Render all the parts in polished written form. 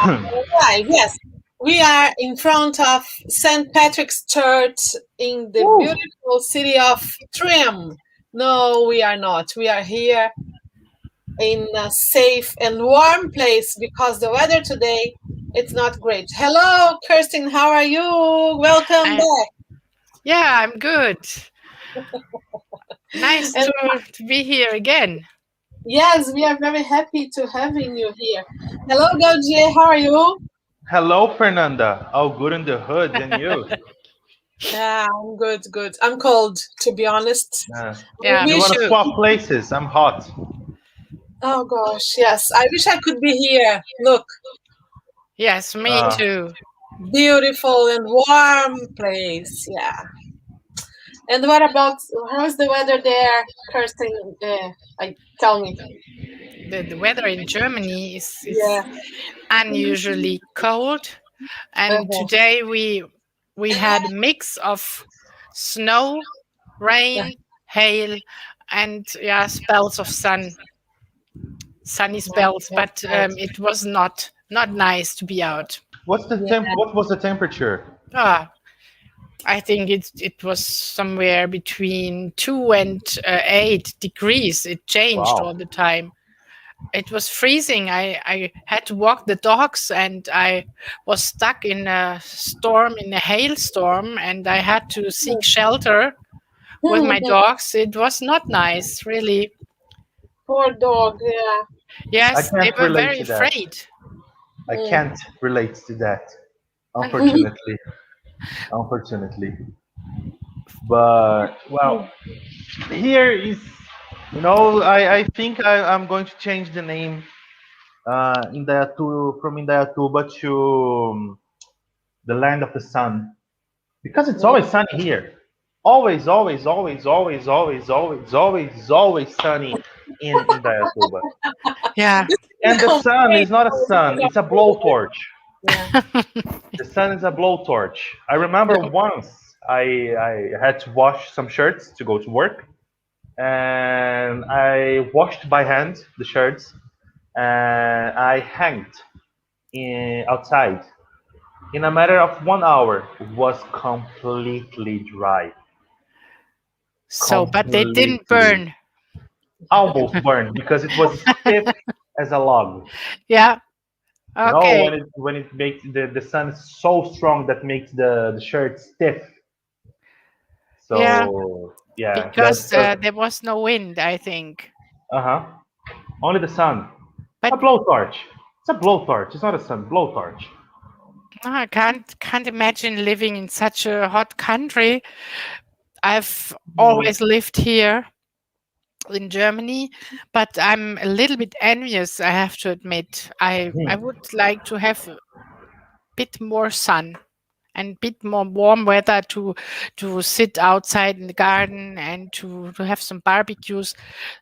Right, yes. We are in front of St. Patrick's Church in the Woo. beautiful city of Trim. No, we are not. We are here in a safe and warm place because the weather today it's not great. Hello, Kirsten. How are you? Welcome I, back. yeah, I'm good. Nice And to be here again. yes, we are very happy to having you here. Hello, Gautier. How are you? Hello, Fernanda. All good in the hood, and you? Yeah, I'm good, good. I'm cold, to be honest. Uh, I Yeah, you me wish. want to too. swap places? I'm hot. Oh gosh, yes. I wish I could be here. Look, Yes, me Uh, too. beautiful and warm place. Yeah. And what about how's the weather there, Kirsten? Tell me. The weather in Germany is Yeah. unusually cold, and Uh-huh. today we had a mix of snow, Yeah. rain, hail, and yeah, spells of sunny spells. Nice, But nice. it was not nice to be out. Yeah. What was the temperature? Ah, I think it was somewhere between 2 and 8 degrees. It changed all Wow. the time. It was freezing. I had to walk the dogs, and I was stuck in a storm, in a hailstorm, and I had to seek shelter with my dogs. It was not nice, really. Poor dog. Yeah. I Yes, they can't were relate very to that. afraid. I Mm. can't relate to that. Unfortunately. Unfortunately. But well, here is. I think I'm going to change the name from Indaiatuba to the land of the sun because it's always sunny here. Always, always, always, always, always, always, always, always sunny in Indaiatuba. Yeah. And the sun Complain is not a always sun; because it's a of the weather. blowtorch. Yeah. The sun is a blowtorch. I remember once I had to wash some shirts to go to work, and I washed by hand the shirts, and I hanged outside. In a matter of 1 hour, it was completely dry. So, but they didn't Completely. burn. Almost burned because it was stiff as a log. Yeah. You know, Okay. when it makes the sun is so strong that makes the shirt stiff. Yeah, So yeah, because but there was no wind, I think. uh-huh. Only the sun. A But blowtorch. It's a blowtorch. It's not a sun. Blowtorch. I can't imagine living in such a hot country. I've Mm, always lived here in Germany, but I'm a little bit envious, I have to admit. I mhm. would like to have a bit more sun and bit more warm weather to sit outside in the garden and to have some barbecues.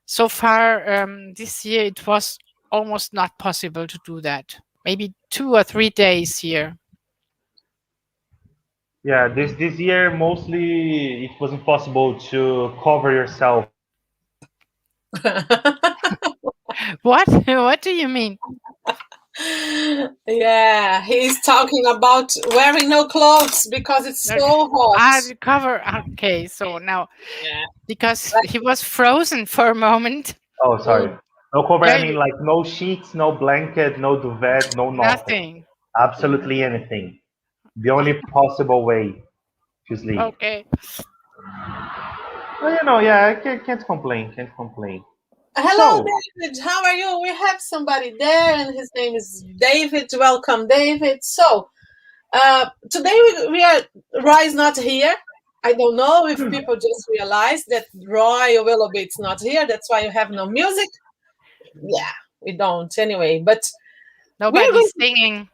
So far this year it was almost not possible to do that. Maybe 2 or 3 days here. Yeah, this year mostly it wasn't possible to cover yourself. What? What do you mean? Yeah, he's talking about wearing no clothes because it's Okay. so hot. The cover. Okay, so now Yeah. because he was frozen for a moment. Oh, Mm. sorry. No cover. Yeah, I mean, like no sheets, no blanket, no duvet, no nothing. nothing. Absolutely anything. The only possible way to sleep. Okay. Well, yeah, I can't complain. Can't complain. Hello, So, David. How are you? We have somebody there, and his name is David. Welcome, David. So, today we are Roy is not here. I don't know if people just realized that Roy Willoughby's not here. That's why you have no music. Yeah, we don't anyway. But we're going. Nobody's singing.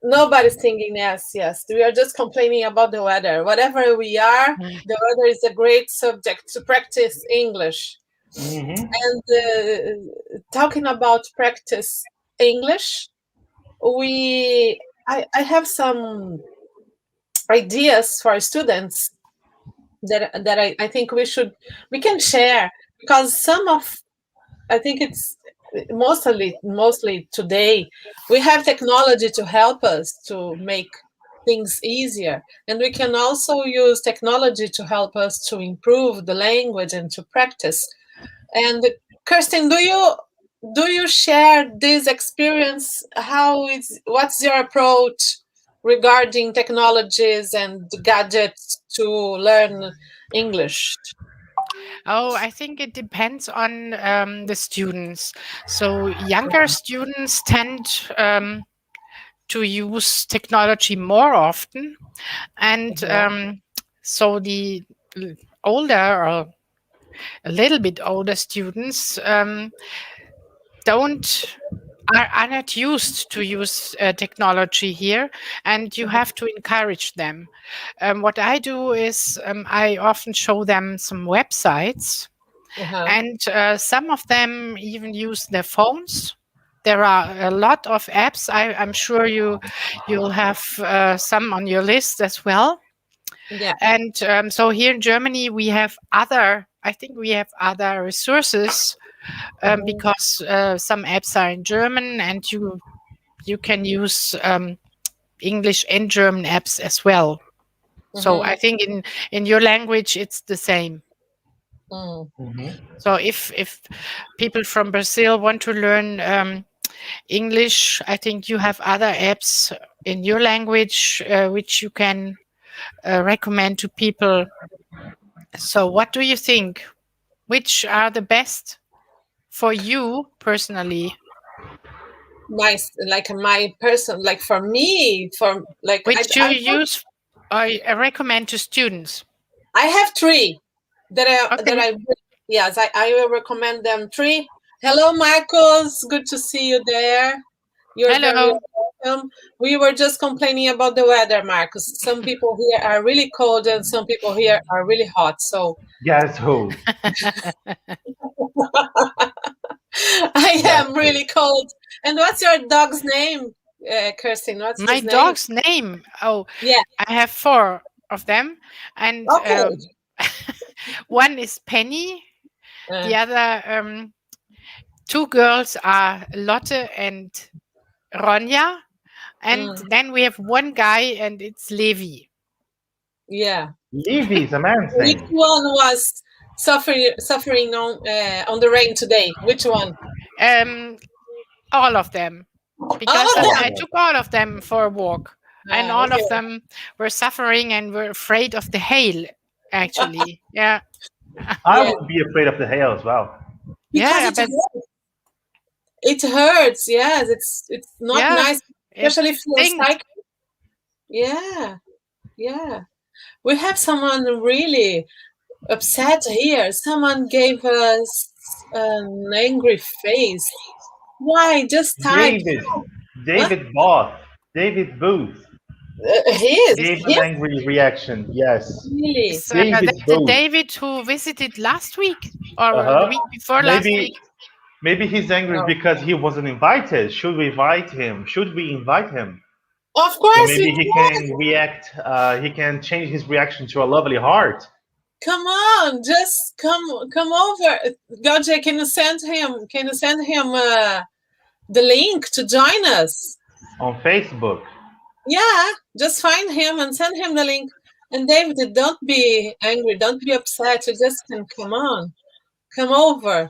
Nobody's thinking yes, yes. We are just complaining about the weather. Whatever we are, Mm. the weather is a great subject to practice English. hmm And talking about practice English, I have some ideas for students that I think we can share because some of I think mostly today, we have technology to help us to make things easier, and we can also use technology to help us to improve the language and to practice. And Kirsten, do you share this experience? What's your approach regarding technologies and gadgets to learn English? Oh, I think it depends on the students. So younger students tend to use technology more often, and Yeah. so the older or a little bit older students don't are not used to use technology here, and you have to encourage them. What I do is I often show them some websites, Uh-huh. and some of them even use their phones. There are a lot of apps. I'm sure you'll have some on your list as well. Yeah. And so here in Germany, we have other. I think we have other resources Mhm. because some apps are in German, and you can use English and German apps as well. So I Mhm. think in your language it's the same. Mm. Hmm. So if people from Brazil want to learn English, I think you have other apps in your language which you can recommend to people. So what do you think? Which are the best for you personally? My person, like for me, for like Which you use or recommend to students? I have three that Okay. I yes, I will recommend them three. Hello, Marcos. Good to see you there. You're very Hello. welcome. We were just complaining about the weather, Marcos. Some people here are really cold and some people here are really hot. So Guess who? I Guess am who? really cold. And what's your dog's name, Kirsten? What's My his name? dog's name. Oh, Yeah. I have four of them, and Okay. one is Penny. Uh, The other two girls are Lotte and Ronja, and mm, then we have one guy, and it's Levi. yeah. Levy is a man's Which name. one was suffering on the rain today? Which one? Um, all of them, All because of All of them. I them. took all of them for a walk, and all Okay. of them were suffering and were afraid of the hail. Actually, yeah, I Yeah. would be afraid of the hail as well. Because yeah, but it hurts. Yes, it's not yeah, nice, it especially if you're stinks. cycling. Yeah. Yeah. We have someone really upset here. Someone gave us an angry face. Why? Just type. David, What? David Both, David Booth His. Is gave an His? angry reaction. Yes, Really? is David that the Booth. David who visited last week Uh or the huh. week before last Maybe week? maybe he's angry No. because he wasn't invited. Should we invite him? Should we invite him? Of So course we maybe he can. can react. He can change his reaction to a lovely heart Come on, just come over. Gauge, can you send him? Can you send him the link to join us? on Facebook. Yeah, just find him and send him the link. And David, don't be angry, don't be upset. You just can come over.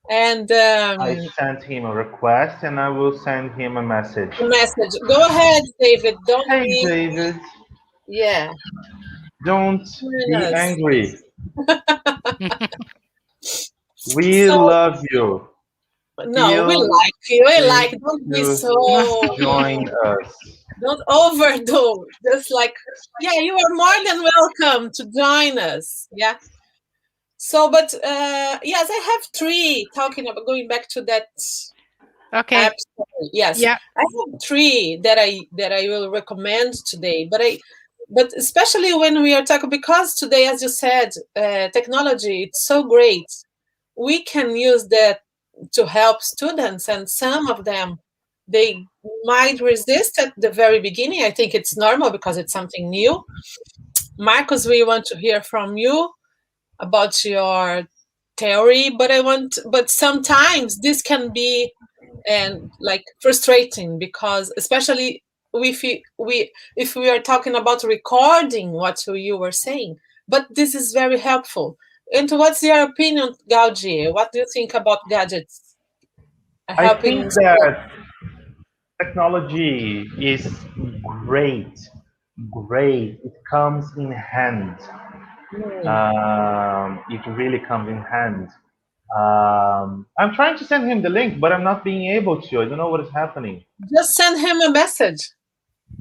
And I sent him a request and I will send him a message. the message. Go ahead, David. Don't Hey be. David, Yeah, don't join be us. angry. We So love you. no, we Feel like you. We free like. Don't be to so. join us. Don't overdo. Just like, yeah, you are more than welcome to join us. Yeah. So, but yes, I have three. Talking about going back to that Okay, app. Yes, yeah, I have three that I will recommend today. But especially when we are talking, because today, as you said, technology, it's so great. We can use that to help students, and some of them, they might resist at the very beginning. I think it's normal because it's something new. Marcus, we want to hear from you about your theory, but but sometimes this can be and like frustrating because especially if we are talking about recording what you were saying, but this is very helpful. And what's your opinion, Gaudier? What do you think about gadgets I helping think in school? that technology is great, great. It comes in hand. Hmm. It really comes in hand. I'm trying to send him the link, but I'm not being able to. I don't know what is happening. Just send him a message.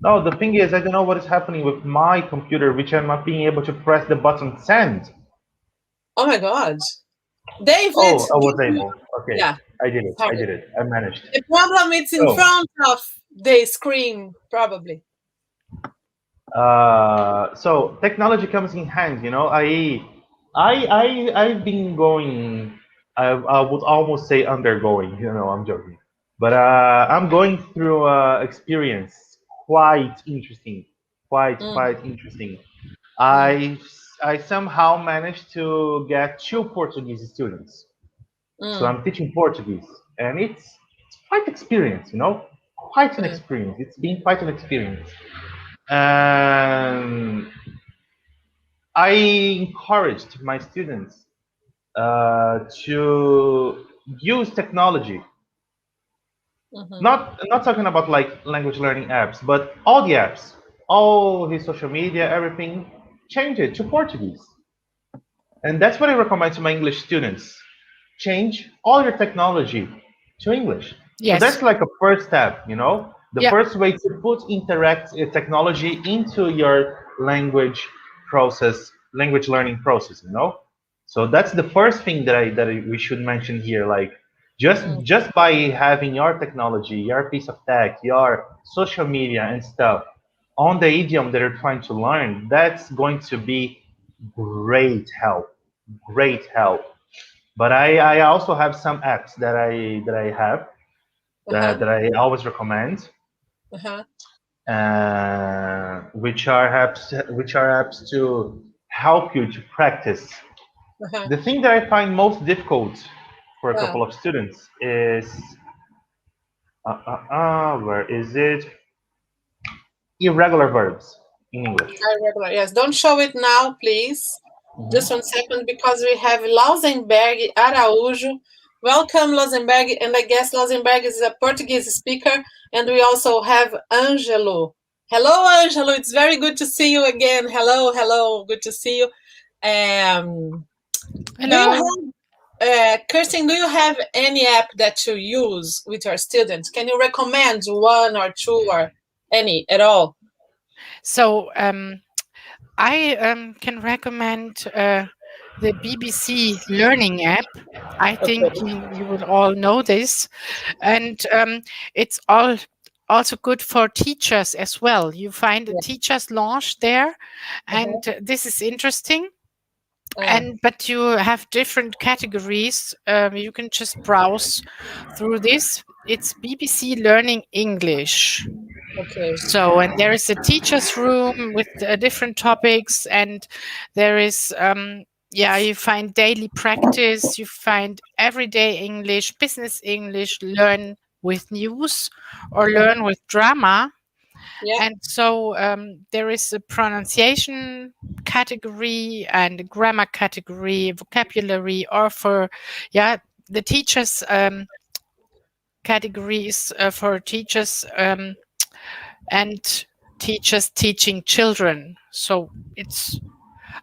No, the thing is, I don't know what is happening with my computer, which I'm not being able to press the button send. Oh my god, David, Oh, I was give me. able. Okay, Yeah, I did it. I sorry. did it. I managed. The problem is in So, front of the screen, probably. so technology comes in hands. I've been going. I would almost say undergoing. I'm joking, but I'm going through experience quite interesting, Mm, quite interesting. mm, I I somehow managed to get two Portuguese students. So mm, I'm teaching Portuguese, and it's quite experience, quite an mm, experience. It's been quite an experience, and I encouraged my students to use technology. mhm, Not talking about like language learning apps, but all the apps, all his social media, everything, change it to Portuguese. And that's what I recommend to my English students. Change all your technology to English. So Yes. that's like a first step. The Yeah. first way to put interact technology into your language learning process. So that's the first thing we should mention here. Like mm, just by having your technology, your piece of tech, your social media and stuff on the idiom that you're trying to learn, that's going to be great help. Great help. But I also have some apps that I have uh-huh, that I always recommend, uh-huh, which are apps to help you to practice. uh-huh, The thing that I find most difficult for a uh, couple of students is where is it? Irregular verbs in English. irregular. Yes, don't show it now, please. Just Mhm. 1 second, because we have Lausenberg Araújo. Welcome, Lausenberg. And I guess Lausenberg is a Portuguese speaker. And we also have Angelo. Hello, Angelo. It's very good to see you again. Hello, hello. Good to see you. Um, do you Hello. Kirsten, do you have any app that you use with your students? Can you recommend one or two or any at all? So I can recommend the BBC Learning app. I think Okay. you will all know this, and it's also good for teachers as well. You find a Yeah. teachers launch there, Uh-huh. and this is interesting. Uh, And but you have different categories. You can just browse through this. It's BBC Learning English. okay. So, and there is a teacher's room with different topics, and there is, yeah, you find daily practice, you find everyday English, business English, learn with news or Uh-huh. learn with drama. Yeah. And so there is a pronunciation category and a grammar category, vocabulary, or for, yeah, the teachers categories for teachers. And teachers teaching children. So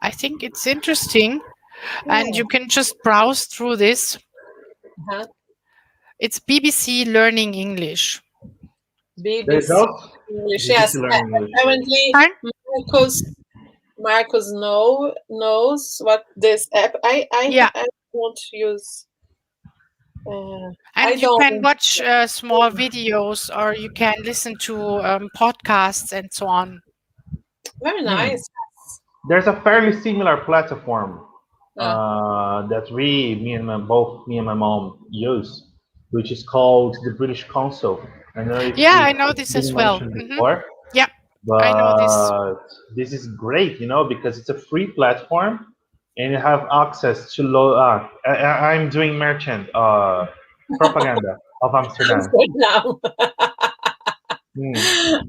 I think it's interesting, and Yeah. you can just browse through this. Uh-huh. It's BBC Learning English. There's BBC also English. Yes. BBC Learning English. Apparently, Fine. Marcos Marcos knows what this app. Yeah, I won't use. Uh, I and you can don't. watch small videos, or you can listen to podcasts and so on. Very Hmm. nice. There's a fairly similar platform Uh, that both me and my mom use, which is called the British Council. I don't know Yeah, if I know it's this been as well. mentioned before, Yeah, I know this. but this is great, because it's a free platform. and you have access to I'm doing merchant propaganda of Amsterdam. Amsterdam. Hmm.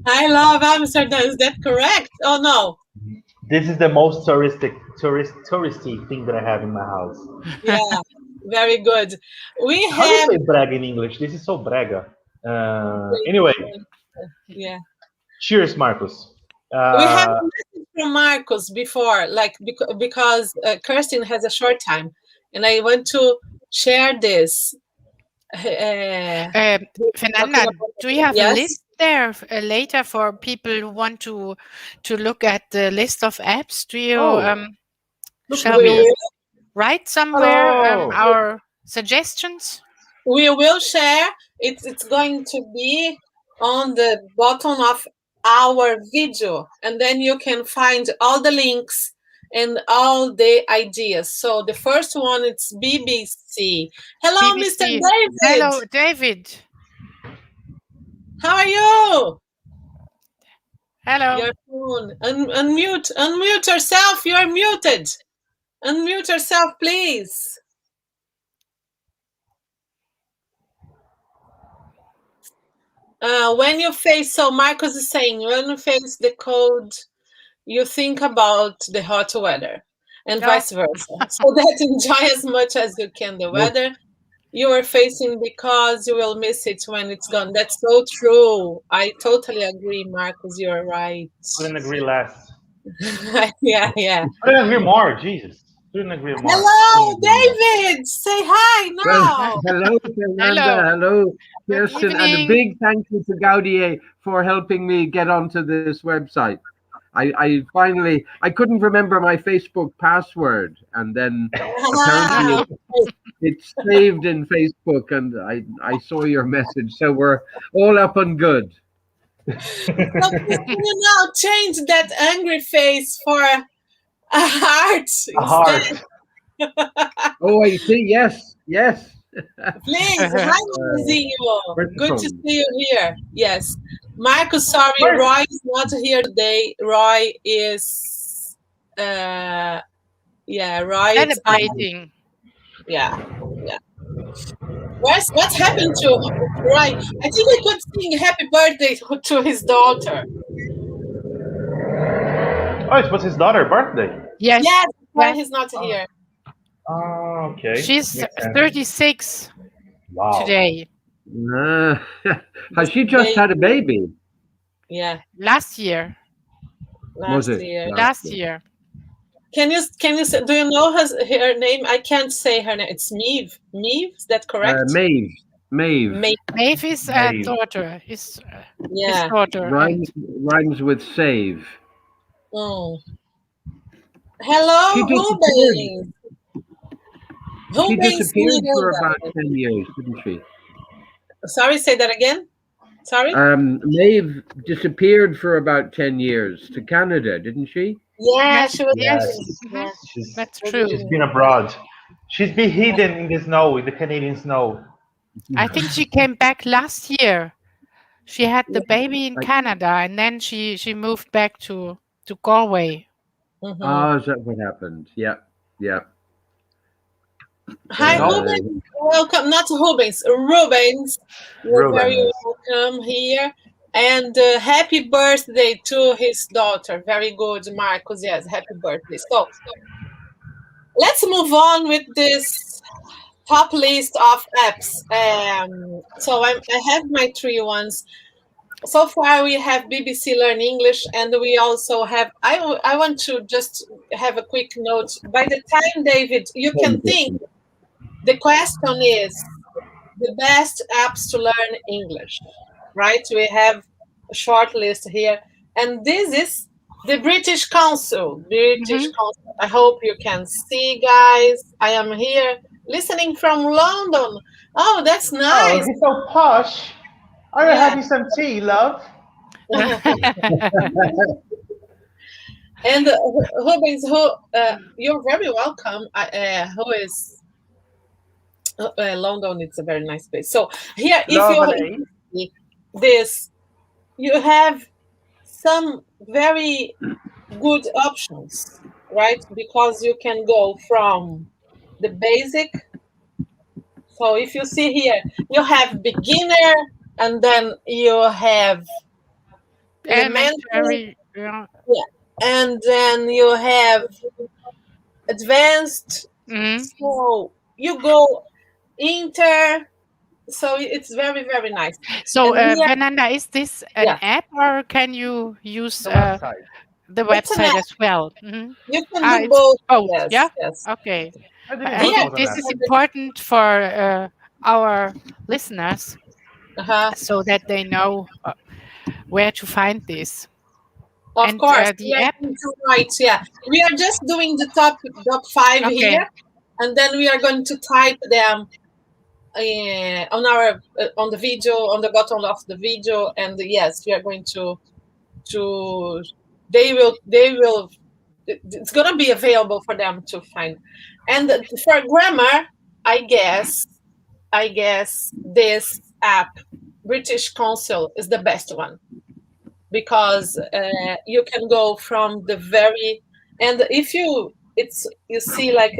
I love Amsterdam. Is that correct? Oh no. This is the most touristy thing that I have in my house. Yeah, very good. We How do you have say brag in English? This is so brega. Anyway, yeah. cheers, Marcus. We have Uh, a message from Marcus before, like because Kirsten has a short time, and I want to share this. Talking Fernanda, about do you have a yes. list there later for people who want to look at the list of apps? Do you oh, look shall who's We we here. will write somewhere Hello. our suggestions? we will share. It's going to be on the bottom of our video, and then you can find all the links and all the ideas. So the first one it's BBC. Hello, Mr. BBC. David. Hello, David. How are you? Hello. Your phone. Unmute yourself. You're muted. Unmute yourself, please. When you face, so Marcus is saying, when you face the cold, you think about the hot weather and Yeah. vice versa. So that enjoy as much as you can the weather you are facing because you will miss it when it's gone. That's so true. I totally agree, Marcus. You're right. Couldn't agree less. Yeah, yeah. Couldn't agree more. Jesus. Couldn't agree more. Couldn't Hello, agree more. David. Say hi Well, now. hello, Fernanda. Hello. Hello, Good Kirsten. And a evening. big thank you to Gaudier for helping me get onto this website. I finally, I couldn't remember my Facebook password. And then apparently it's saved in Facebook and I saw your message. So we're all up and good. So can you now change that angry face for a heart A instead? heart. Oh, I see. Yes, yes. Please, hi, Mazinho. Where's the Good to phone? see you here. Yes. Marcus, sorry, Where's- Roy is not here today. Roy is, Roy is, Celebrating. yeah. What's happened to Roy? I think I could sing happy birthday to his daughter. Oh, it was his daughter's birthday. Yes. Yes, why Yes. he's not here. Oh, okay. She's Makes sense. 36 Wow. today. Has she just had a baby? Yeah, Last year. last it? year. Last year. Can you say, do you know her name? I can't say her name. It's Maeve. Maeve, is that correct? Maeve. Maeve. Maeve is a Maeve. daughter. His Yeah. daughter. Rhymes with save. Mm. Hello, She Rubens. She Rubens disappeared for Miranda. about 10 years, didn't she? Sorry, say that again. Sorry. Maeve disappeared for about 10 years to Canada, didn't she? Yeah, Yes, she was. Yes. Mhm. She's, That's true. she's been abroad. She's been hidden in the snow, in the Canadian snow. I think she came back last year. She had the baby in Like- Canada and then she moved back to Galway. Mhm. Oh, is that what happened? Yeah, yeah. Hi, No. Rubens. Welcome. Not Rubens. Rubens. You're very Rubens. welcome here. And happy birthday to his daughter. Very good, Marcos. Yes, happy birthday. So let's move on with this top list of apps. So I have my 3 ones. So far, we have BBC Learn English, and we also have. I want to just have a quick note. By the time, David, you can think. The question is the best apps to learn English, right? We have a short list here, and this is the British Council. British Council. I hope you can see, guys. I am here listening from London. Oh, that's Oh, nice. he's so posh. Are you Yeah. having some tea, love? And Rubens, you're very welcome. Who is London? It's a very nice place. So here, if Lovely. you this, you have some very good options. right? Because you can go from the basic. So if you see here, you have beginner, and then you have elementary, Elementary. Yeah. yeah, and then you have advanced. Mhm. So you go inter. So it's very, very nice. So, And we are, Fernanda, is this an yeah, app or can you use The website. the it's an website app. as well? Mhm. You can Ah, do it's both. both. Yes, Yeah. yes. Okay. I didn't I know We there have think was an this app. is important for our listeners uh so that they know where to find this. Of And course, we the are app. going to write. Yeah, we are just doing the top five Okay. here, and then we are going to type them on our on the video, on the bottom of the video, and yes, we are going to they will it's going to be available for them to find. And for grammar, I guess this app, British Council, is the best one, because you can go from the very, and if you see like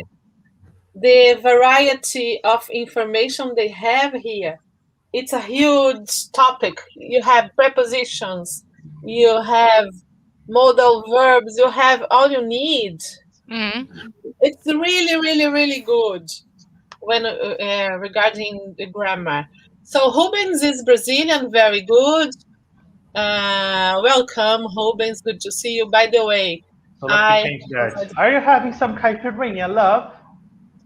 the variety of information they have here. It's a huge topic. You have prepositions, you have modal verbs, you have all you need. Mhm. It's really, really, really good when regarding the grammar. So Rubens is Brazilian, very good. Welcome, Rubens. Good to see you. By the way, So let me I change that. Are you having some caipirinha, love?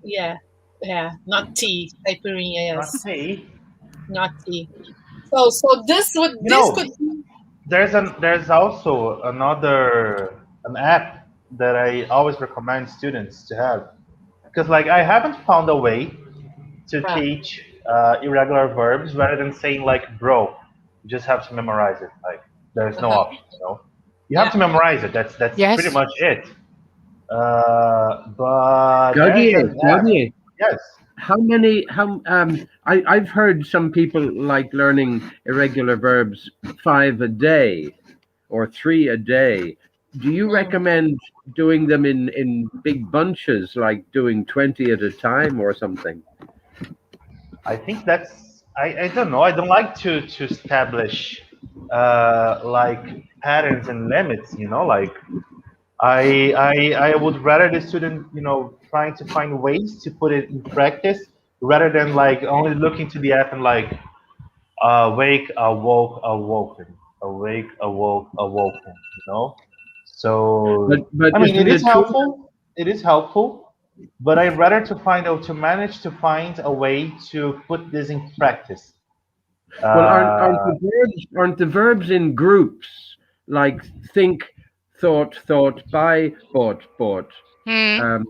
yeah, yeah, not tea, caipirinha, Not yes, tea. not tea. So You this know, could be there's also an app that I always recommend students to have, because like I haven't found a way to uh, teach irregular verbs rather than saying like bro. You just have to memorize it. Like there's no uh-huh, option. You have yeah. to memorize it. That's pretty Yes. much it. But there's Claudia, an app. Claudia, Yes, how many? I've heard some people like learning irregular verbs 5 a day or 3 a day. Do you Mm. recommend doing them in big bunches, like doing 20 at a time or something? I think that's. I don't know. I don't like to establish like patterns and limits. Like I would rather the student, trying to find ways to put it in practice rather than like only looking to the app and like awake, awoke, awoken, awake, awoke, awoken. But So but I mean, it isn't is it true? helpful. It is helpful, but I'd rather to find out to manage to find a way to put this in practice. Well, aren't Uh, the verbs in groups like think, thought, thought, buy, bought, bought, Hmm. um,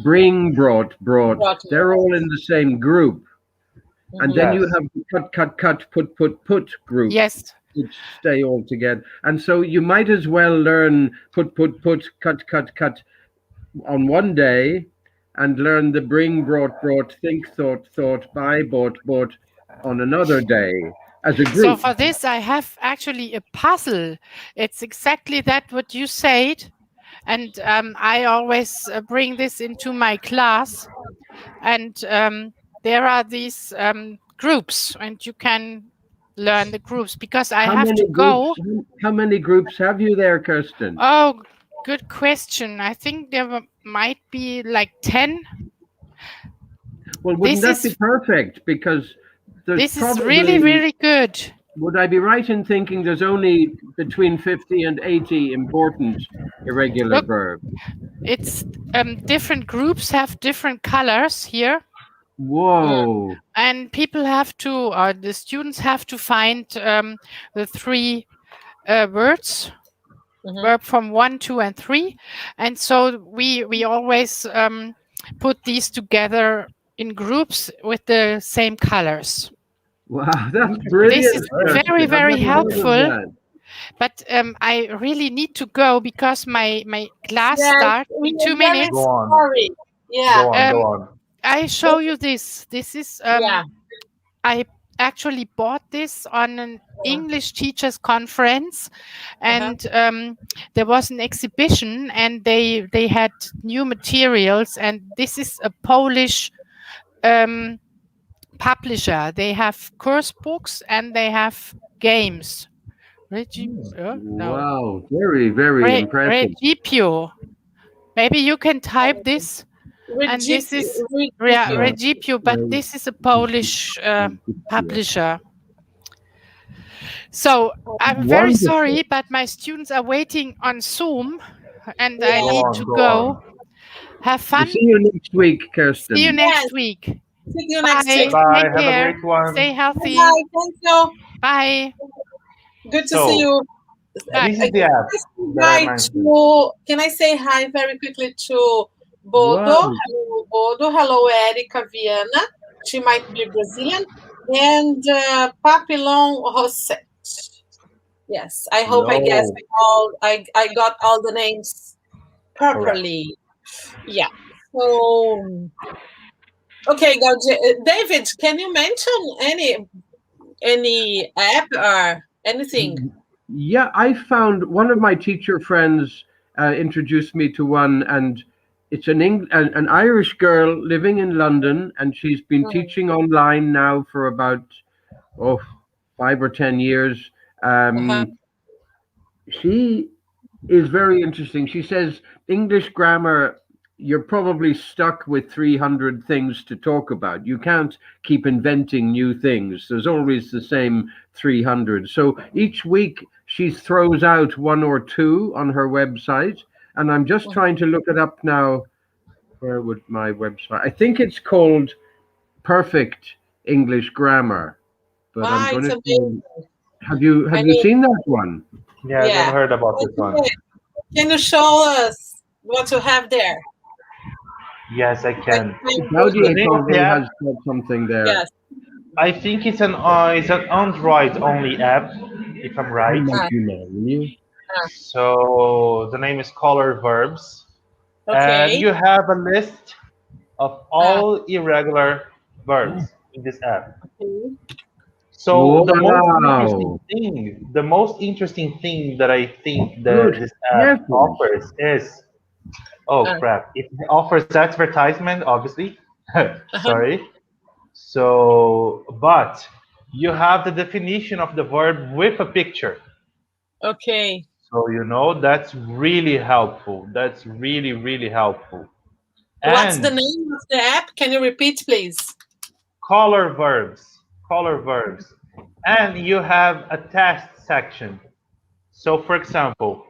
bring, brought, brought? Brought They're you. all in the same group, and then Mhm. you yes. have the cut, cut, cut, put group, Yes. which stay all together. And so you might as well learn put, cut on one day, and learn the bring, brought, think, thought, buy, bought on another day as a So group. for this, I have actually a puzzle. It's exactly that what you said, and I always bring this into my class. And there are these groups, and you can learn the groups because I How have to many groups? go. How many groups have you there, Kirsten? Oh, good question. I think there might be like 10. Well, wouldn't This that be is perfect? Because there's this is really probably, really good. would I be right in thinking there's only between 50 and 80 important irregular Look, verbs? it's different groups have different colors here, Mm, Whoa. and people have to, or the students have to find the three words, mhm. verb from 1, 2, and 3, and so we always put these together in groups with the same colors. Wow, that's Interesting. This brilliant, is Very very Kirsten. I've very interesting. never heard of helpful, that. but I really need to go because my class Yes, starts we in two are very Go minutes. on. sorry. Yeah, Go on. Go Um, on. I but show you this. This is yeah, I actually bought this on an English teachers conference, and there was an exhibition, and they had new materials, and this is a Polish publisher. They have course books and they have games. No. Wow, very, very impressive. Regipio. Maybe you can type this. And this is Regipio, but this is a Polish publisher. So I'm very sorry, but my students are waiting on Zoom, and I need to go. Have fun. See you next week, Kirsten. See you next week. See you next week. Bye. Take Have care. a great one. Stay healthy. Bye. Thank you. Bye. Good to see you. This is the app. Can I say hi very quickly to Bodo? Wow. Hello, Bodo. Hello, Erica Viana. She might be Brazilian. And Papillon Rosset. Yes, I hope I guessed I got all the names properly. Correct. Yeah. So, okay, David, can you mention any app or anything? Yeah, I found one of my teacher friends introduced me to one, and it's an Irish girl living in London, and she's been teaching online now for about 5 or 10 years. She is very interesting. She says English grammar, you're probably stuck with 300 things to talk about. You can't keep inventing new things. There's always the same 300. So each week she throws out 1 or 2 on her website. And I'm just trying to look it up now. Where would my website? I think it's called Perfect English Grammar. But I'm going to. Have you seen that one? Yeah, I haven't heard about this one. Can you show us what you have there? Yes, I can. Claudia probably has something there. Yes. I think it's an Android only app, if I'm right. So the name is Color Verbs, and you have a list of all irregular verbs in this app. So the most interesting thing that I think that this app offers is, crap! It offers advertisement, obviously. Sorry. So, but you have the definition of the verb with a picture. Okay. So that's really helpful. That's really, really helpful. What's the name of the app? Can you repeat, please? Color Verbs. Color Verbs. And you have a test section. So, for example,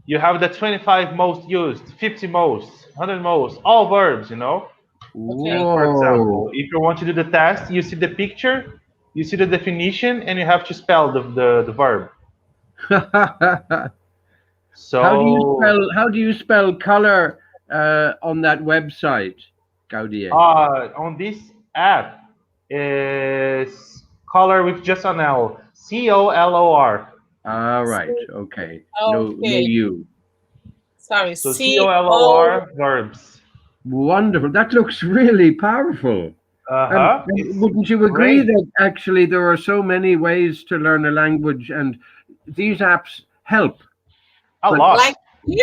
you have the 25 most used, 50 most, 100 most, all verbs, Okay. And for example, if you want to do the test, you see the picture, you see the definition, and you have to spell the verb. So how do you spell color on that website, Gaudier? On this app is color with just an L. COLOR. All right. Okay. No U. Sorry. So COLOR verbs. Wonderful. That looks really powerful. Wouldn't you agree that actually there are so many ways to learn a language, and these apps help? A lot.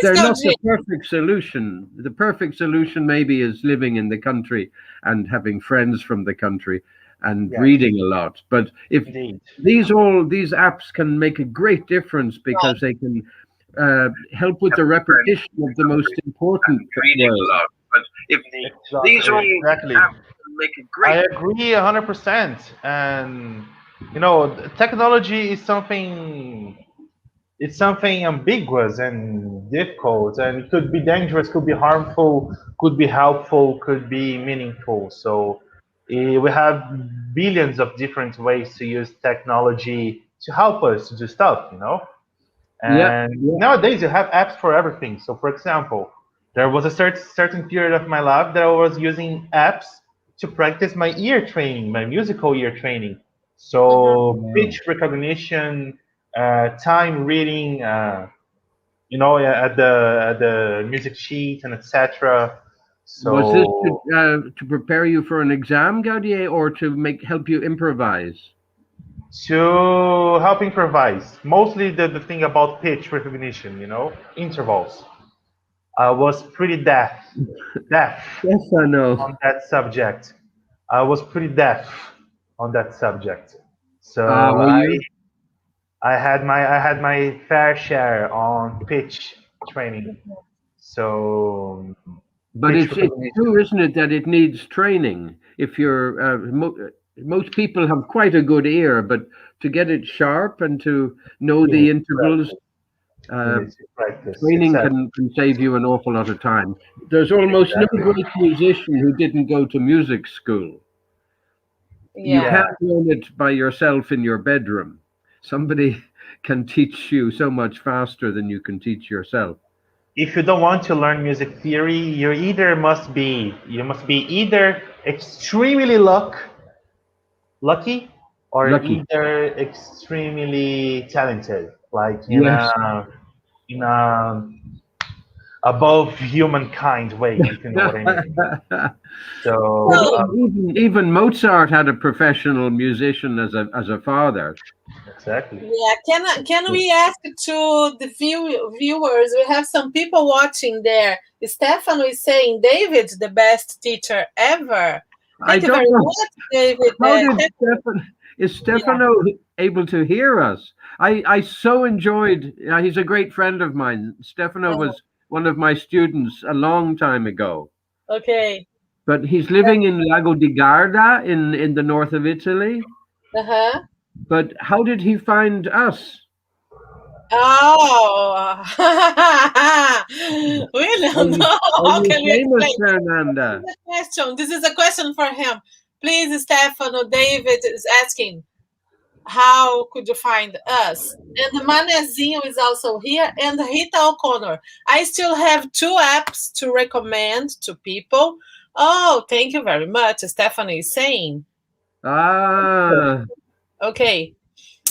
They're not the perfect solution. The perfect solution maybe is living in the country and having friends from the country and reading a lot. But if these apps can make a great difference because they can help with the repetition of the most important words. But if these apps can make a great I agree 100%. And technology is something. It's something ambiguous and difficult, and it could be dangerous, could be harmful, could be helpful, could be meaningful. So we have billions of different ways to use technology to help us to do stuff, And nowadays you have apps for everything. So, for example, there was a certain period of my life that I was using apps to practice my ear training, my musical ear training. So pitch recognition, time reading, at the music sheet and etc. So was this to prepare you for an exam, Gaudier, or to help you improvise? to help improvise. Mostly the thing about pitch recognition, intervals. I was pretty deaf Yes, I know. on that subject. I was pretty deaf on that subject. So Were you? I had my fair share on pitch training. So But pitch it's recognition. true, isn't it, that it needs training? If you're most people have quite a good ear, but to get it sharp and to know You the need to intervals, practice. You uh, need to practice. training Exactly. can save you an awful lot of time. There's almost no Exactly. great musician who didn't go to music school. You Yeah. Yeah. can't learn it by yourself in your bedroom. Somebody can teach you so much faster than you can teach yourself. If you don't want to learn music theory, you must be either extremely lucky or Lucky. either extremely talented, like Yes. in a above humankind way, if you know what I mean. So But So, even Mozart had a professional musician as a father. exactly. yeah, can we ask to the viewers? We have some people watching there. Stefano is saying David, the best teacher ever. I Thank you don't very know much, David. how did Stefano, Is yeah. Stefano able to hear us? I so enjoyed. He's a great friend of mine. Stefano Uh-huh. was one of my students a long time ago, Okay. but he's living in Lago di Garda in the north of Italy. Uh-huh. But how did he find us? Oh, we don't know. Are How you can we famous, explain? Fernanda? This is a question. This is a question for him. Please, Stefano, David is asking, how could you find us? And Manezinho is also here, and Rita O'Connor. I still have 2 apps to recommend to people. Oh, thank you very much, Stephanie is saying. Ah, Okay.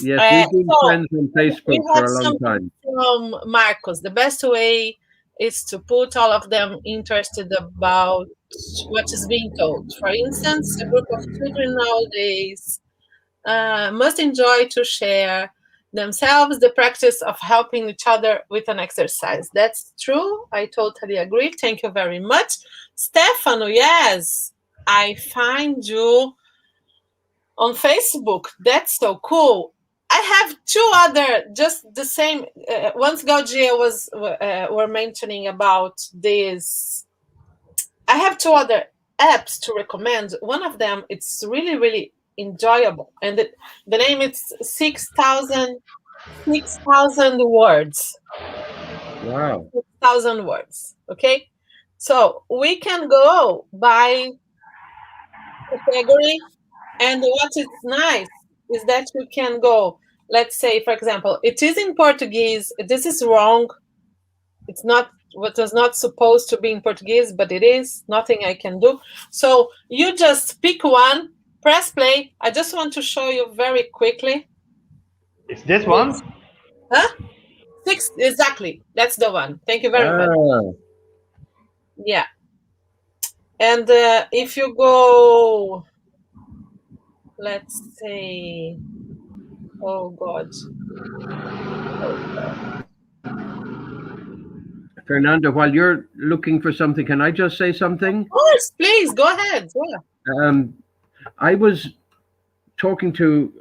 yes, we've been So friends on we Facebook for have a long something time. from Marcos. The best way is to put all of them interested about what is being told. For instance, a group of children nowadays must enjoy to share themselves the practice of helping each other with an exercise. That's true. I totally agree. Thank you very much. Stefano, yes, I find you on Facebook. That's so cool. I have 2 other, just the same. Once Gaudier were mentioning about this, I have 2 other apps to recommend. One of them, it's really, really enjoyable, and the name is 6,000 words. Wow. 6,000 words. Okay, so we can go by category, and what is nice is that you can go. Let's say, for example, it is in Portuguese. This is wrong. It's not what was not supposed to be in Portuguese, but it is. Nothing I can do. So you just pick one, press play. I just want to show you very quickly. Is this This, one? huh? 6 exactly. That's the one. Thank you very much. Ah, Yeah. And if you go, let's say, oh God. Fernanda, while you're looking for something, can I just say something? Of course, please go ahead. Yeah. Um, I was talking to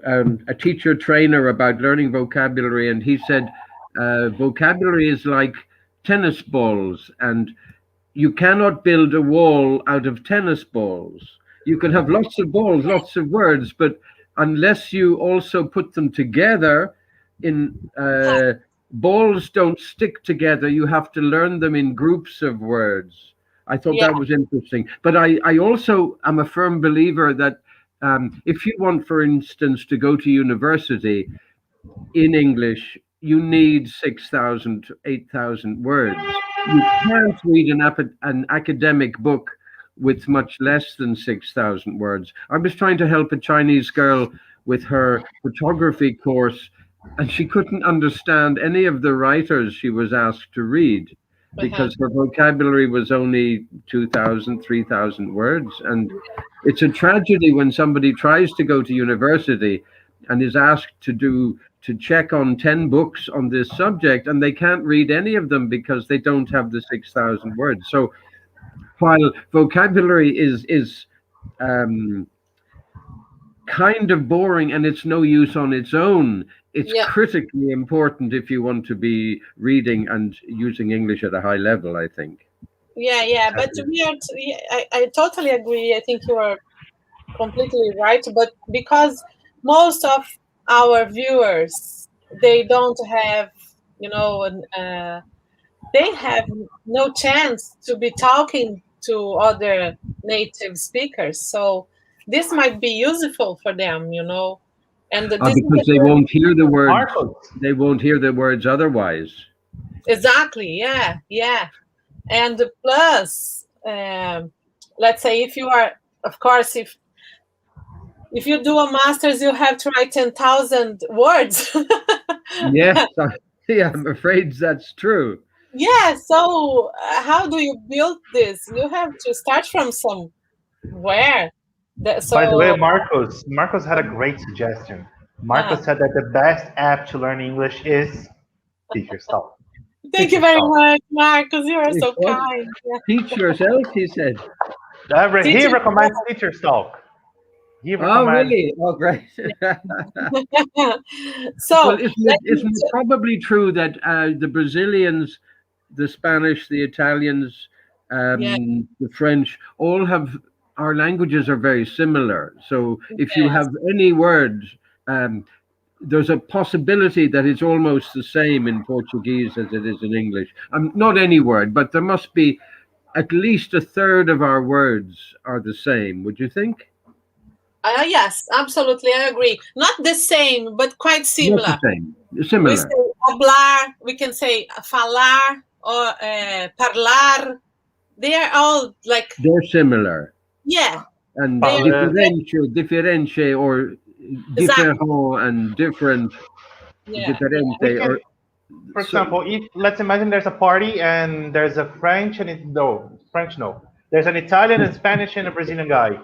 a teacher trainer about learning vocabulary, and he said vocabulary is like tennis balls, and you cannot build a wall out of tennis balls. You can have lots of balls, lots of words, but unless you also put them together in balls don't stick together. You have to learn them in groups of words. I thought Yeah. that was interesting. But I also am a firm believer that if you want, for instance, to go to university in English, you need 6,000 to 8,000 words. You can't read an academic book with much less than 6,000 words. I was trying to help a Chinese girl with her photography course, and she couldn't understand any of the writers she was asked to read because her vocabulary was only 2,000, 3,000 words. And it's a tragedy when somebody tries to go to university and is asked to check on 10 books on this subject, and they can't read any of them because they don't have the 6,000 words. So while vocabulary is kind of boring and it's no use on its own, it's Yeah. critically important if you want to be reading and using English at a high level, I think. Yeah, but I totally agree. I think you are completely right. But because most of our viewers, they don't have, they have no chance to be talking to other native speakers. So this might be useful for them, And this is Because they won't hear the words. Marcos, They won't hear the words otherwise. exactly, yeah. And plus, let's say if you are, of course, if you do a master's, you have to write 10,000 words. Yes, yeah, I'm afraid that's true. Yeah, so how do you build this? You have to start from somewhere. by the way, So, Marcos had a great suggestion. Marcos said that the best app to learn English is Teach Yourself. thank you very much, Marcus. You are so What? kind. Yeah. Teach yourself, he said. He Teach recommends Teach Yourself. He Oh, recommends. really? Oh, great. So, Well, isn't it probably true that the Brazilians, the Spanish, the Italians, Yeah. the French, all have, our languages are very similar. So if you Yes. have any word, there's a possibility that it's almost the same in Portuguese as it is in English. Not any word, but there must be at least a third of our words are the same. Would you think? Yes, absolutely, I agree. Not the same, but quite Not similar. the same. We Similar. say hablar, we can say falar or parlar. They are all like, They're similar. yeah, And they are differente or exactly. différent and different, Yeah. diferente We can- or For example, if let's imagine there's a party and there's a French and there's an Italian and Spanish and a Brazilian guy.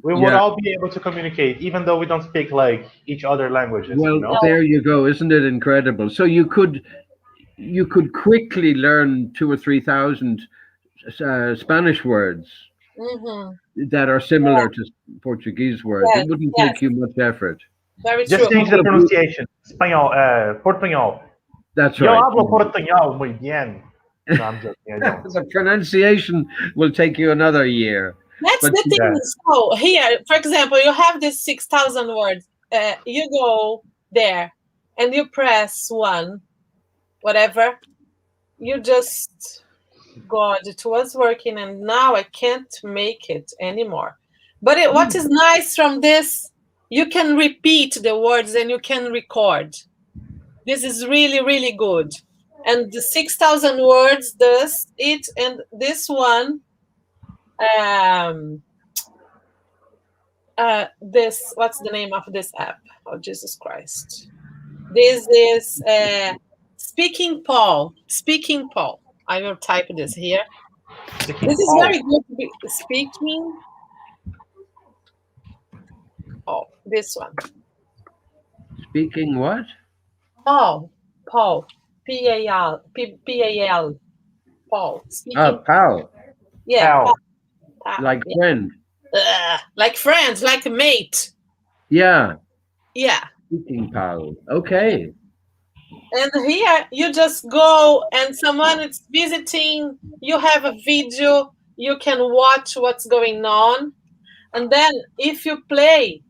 We would Yeah. all be able to communicate, even though we don't speak like each other languages. well, You know? there you go. Isn't it incredible? So you could quickly learn 2 or 3,000 Spanish words Mhm. that are similar to Portuguese words. Yes, It wouldn't yes. take you much effort. Very Just true. change the pronunciation. Espanhol, Portuñol. That's Yo right. hablo portuñol muy bien. No, I'm joking. I don't. The pronunciation will take you another year. That's But the thing. Yeah. So here, for example, you have this 6,000 words. You go there and you press one, whatever. You just, God, it was working and now I can't make it anymore. But what is nice from this, you can repeat the words and you can record. This is really, really good. And the 6,000 words does it, and this one, this, what's the name of this app? Oh, Jesus Christ. This is Speaking Paul. Speaking Paul. I will type this here. This is very good. Speaking. Oh, this one. Speaking what? Paul. P-A-L. P-A-L. Paul. Speaking. Oh, pal. Yeah. Pal. Pal. Like Yeah. friend. Like friends, like a mate. Yeah. Yeah. Speaking pal. Okay. And here you just go and someone is visiting, you have a video, you can watch what's going on. And then if you play.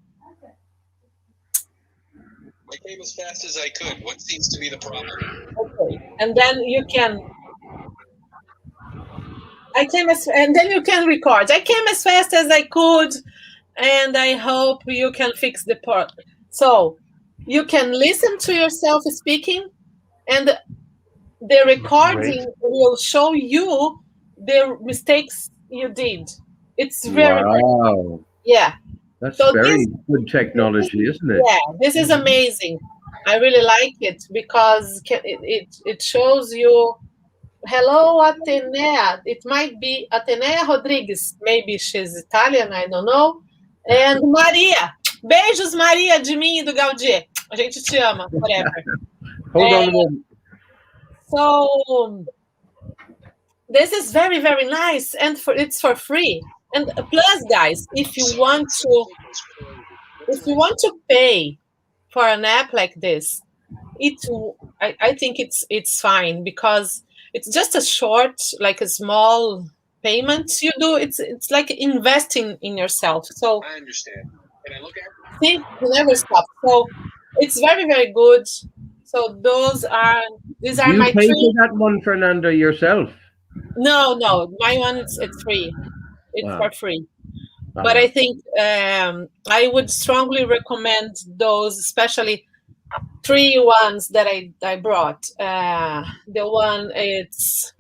I came as fast as I could. What seems to be the problem? Okay. And then you can. And then you can record. I came as fast as I could, and I hope you can fix the part. So you can listen to yourself speaking, and the recording will show you the mistakes you did. It's very Wow. yeah. That's So very good technology, isn't it? Yeah, this is amazing. I really like it because it shows you. Hello, Atenea. It might be Atenea Rodrigues. Maybe she's Italian, I don't know. And Maria. Beijos, Maria, de mim e do Gaudier. A gente te ama, forever. Hold on a moment. So this is very, very nice, and it's for free. And plus, guys, if you want to pay for an app like this, I think it's fine, because it's just a short, like a small payment you do. It's like investing in yourself. So I understand. Can I look at it? see, you never stop. So it's very, very good. So these are You my pay for 3. that one, Fernanda, yourself. No, my one it's free. It's Wow. for free. But I think I would strongly recommend those, especially 3 ones that I brought. The one, it's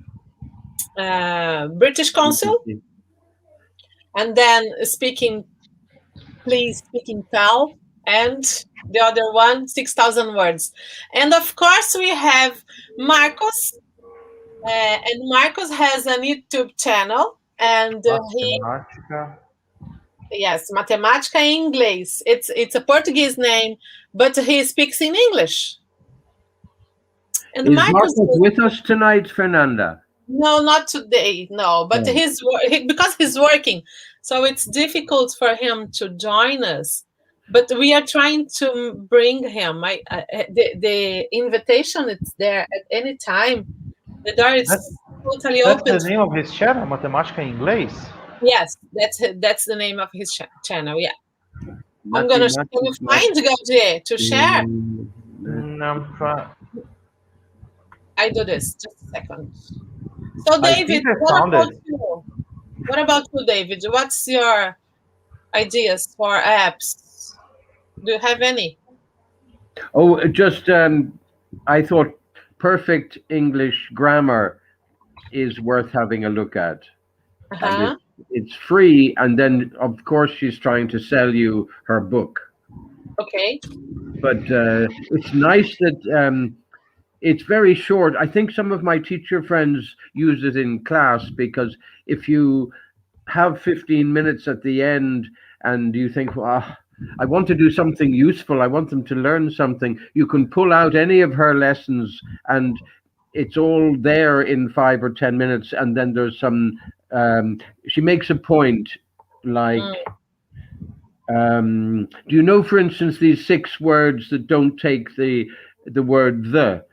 British Council, and then please speaking pal, and the other one 6,000 words. And of course we have Marcos, and Marcos has a YouTube channel, and Matemática. yes, Matemática em Inglês. It's a Portuguese name, but he speaks in English. And Is Marcos Marcos with us tonight, Fernanda? no, not today, no. But No. because he's working, so it's difficult for him to join us. But we are trying to bring him. The invitation is there at any time. The door is totally That's open. the name of his channel, Matemática em Inglês? Yes, that's the name of his channel. Yeah, I'm gonna find Gaudier to share. I'm trying. I do this. Just a second. So, I David, think I what found about it. you? What about you, David? What's your ideas for apps? Do you have any? Oh, just I thought Perfect English Grammar is worth having a look at. Uh-huh. And it's free, and then of course she's trying to sell you her book. Okay. But it's nice that it's very short. I think some of my teacher friends use it in class, because if you have 15 minutes at the end and you think, well, I want to do something useful, I want them to learn something, you can pull out any of her lessons and it's all there in 5 or 10 minutes. And then there's some, she makes a point like, do you know, for instance, these 6 words that don't take the word the?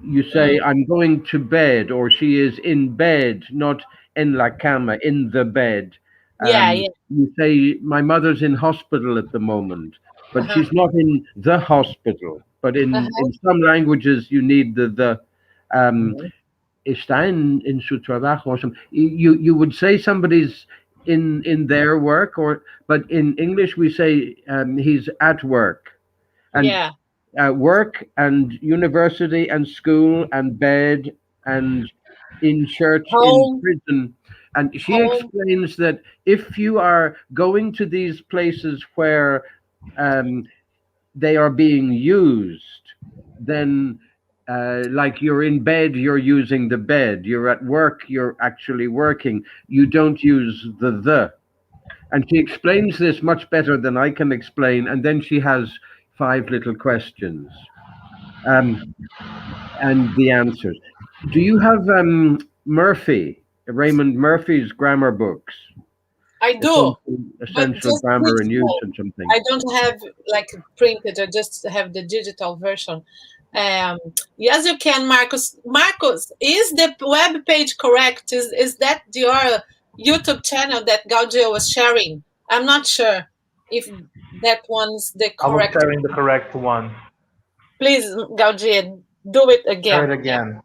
You say, I'm going to bed, or she is in bed, not en la cama, in the bed. Yeah. You say, my mother's in hospital at the moment, but she's not in the hospital. But in some languages, you need the está en su trabajo or something. You would say somebody's in their work, but in English we say he's at work. And work and university and school and bed and in church, in prison. And she explains that if you are going to these places where they are being used, then like you're in bed, you're using the bed. You're at work, you're actually working. You don't use the. And she explains this much better than I can explain. And then she has 5 little questions and the answers. Do you have Raymond Murphy's grammar books? I do. Essential grammar and use and something. I don't have like printed. I just have the digital version. Yes, you can, Marcos. Marcos, is the web page correct? Is that your YouTube channel that Gaudier was sharing? I'm not sure if that one's the correct. I was sharing the correct one. Please, Gaudier, do it again. Share it again.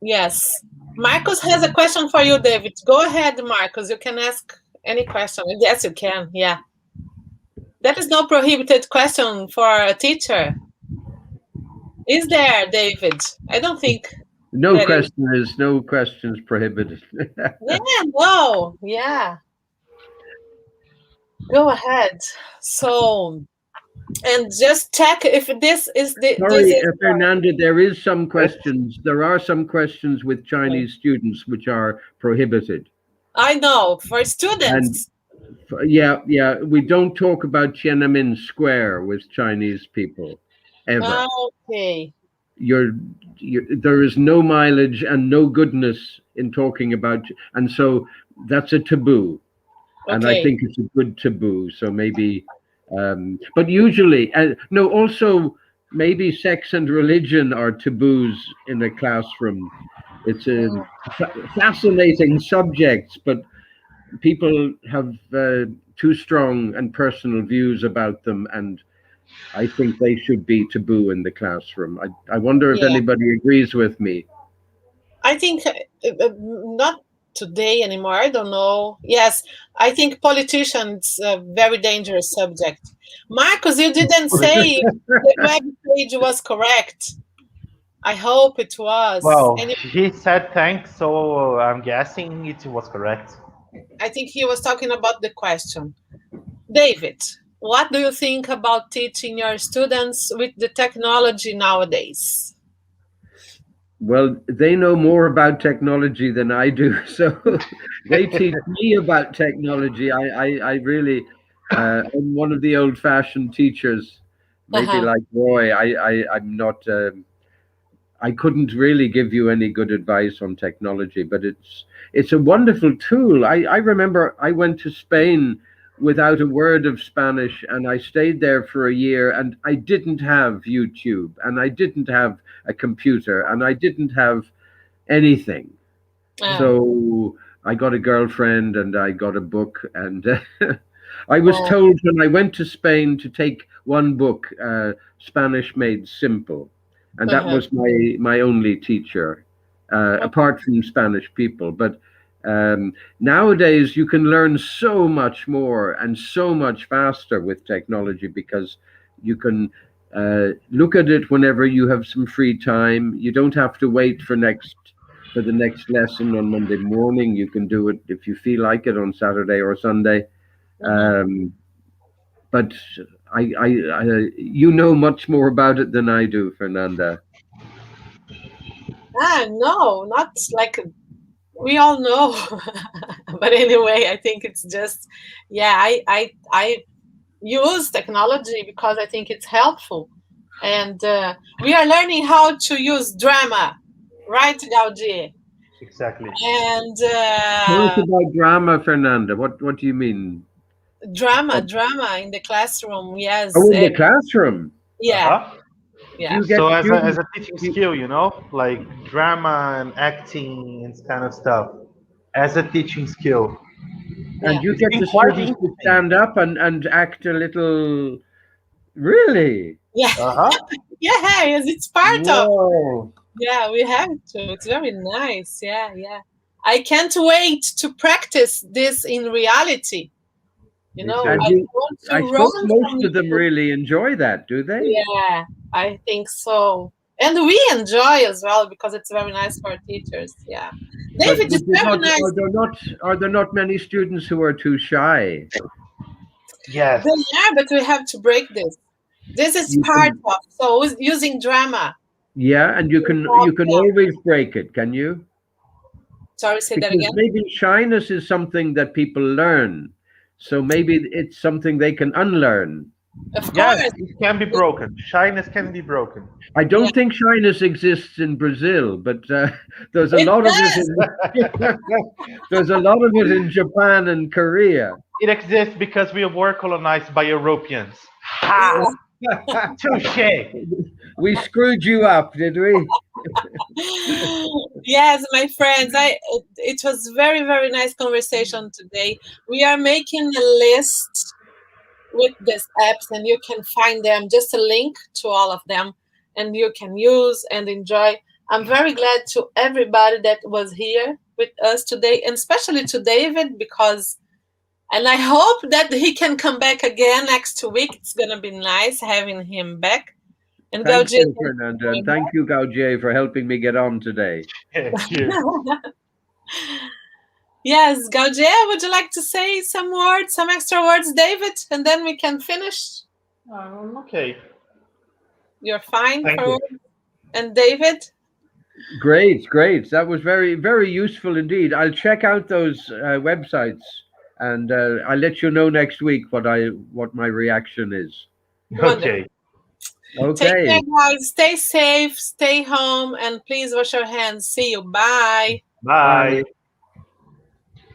Yes. Marcos has a question for you, David. Go ahead, Marcos. You can ask any question. Yes, you can. Yeah. That is no prohibited question for a teacher. Is there, David? I don't think. No questions prohibited. Yeah, no. Yeah. Go ahead. So, and just check if this is the. Sorry, Fernanda, there are some questions with Chinese students which are prohibited. I know, for students. Yeah. We don't talk about Tiananmen Square with Chinese people ever. Okay. You're, there is no mileage and no goodness in talking about, and so that's a taboo. And I Okay. think it's a good taboo. So maybe, but usually, no, also maybe sex and religion are taboos in a classroom. It's a fascinating subjects, but people have too strong and personal views about them, and I think they should be taboo in the classroom. I wonder if Yeah. anybody agrees with me. I think not today anymore. I don't know. Yes, I think politicians a very dangerous subject. Marcus, you didn't say if the web page was correct. I hope it was. Well, And he said thanks, so I'm guessing it was correct. I think he was talking about the question. David, what do you think about teaching your students with the technology nowadays? Well, they know more about technology than I do, so they teach me about technology. I really, I'm one of the old-fashioned teachers, maybe Uh-huh. like Roy. I'm not. I couldn't really give you any good advice on technology, but it's a wonderful tool. I remember I went to Spain without a word of Spanish, and I stayed there for a year, and I didn't have YouTube, and I didn't have a computer, and I didn't have anything. Uh, So I got a girlfriend and I got a book, and I was uh, told when I went to Spain to take one book, Spanish Made Simple, and that uh-huh. was my only teacher, apart from Spanish people. But nowadays you can learn so much more and so much faster with technology because you can look at it whenever you have some free time. You don't have to wait for the next lesson on Monday morning. You can do it if you feel like it on Saturday or Sunday. Uh-huh. But you know much more about it than I do, Fernanda. No, not like we all know. But anyway, I think it's just, yeah, I use technology because I think it's helpful. And we are learning how to use drama, right, Gaudier? Exactly. And Tell us about drama, Fernanda. What do you mean? drama in the classroom, yes. Oh, in the classroom. Yeah, Uh-huh. Do yeah. you get So as students? a teaching skill, like drama and acting and kind of stuff, as a teaching skill, And Yeah. you it's get been the quite students to interesting. stand up and act a little. Really? Yeah. Uh-huh. Yeah, yes, it's part of. Whoa. Yeah, we have to. It's very nice. Yeah, yeah. I can't wait to practice this in reality. Me And I too. you, want I to suppose run from most of them you. really enjoy that, do they? Yeah, I think so. And we enjoy as well because it's very nice for teachers. Yeah. But David, it's would you very not? nice. Are there not many students who are too shy? They Yes. are, but we have to break this. This is You part can, of so using drama. yeah, and you can Yeah. always break it, can you? Sorry, say that Because again. maybe shyness is something that people learn, so maybe it's something they can unlearn. Of Yes, course. it can be broken. Shyness can be broken. I Yeah. don't think shyness exists in Brazil, but there's a It lot of it does. in there's a lot of it in Japan and Korea. It exists because we were colonized by Europeans. Ha! Yeah. Touche! We screwed you up, did we? Yes, my friends, it was very, very nice conversation today. We are making a list with these apps, and you can find them, just a link to all of them, and you can use and enjoy. I'm very glad to everybody that was here with us today, and especially to David, because and I hope that he can come back again next week. It's gonna be nice having him back. And Thank Gaudier, you, Fernanda, and thank you, Gaudier, for helping me get on today. Cheers. yes, Gaudier, would you like to say some words, some extra words, David, and then we can finish? Okay. You're fine Thank for you. and David? Great, great. That was very, very useful indeed. I'll check out those websites and I'll let you know next week what my reaction is. Okay. Take Okay. care, guys. Stay safe, stay home, and please wash your hands. See you. Bye. Bye. Bye.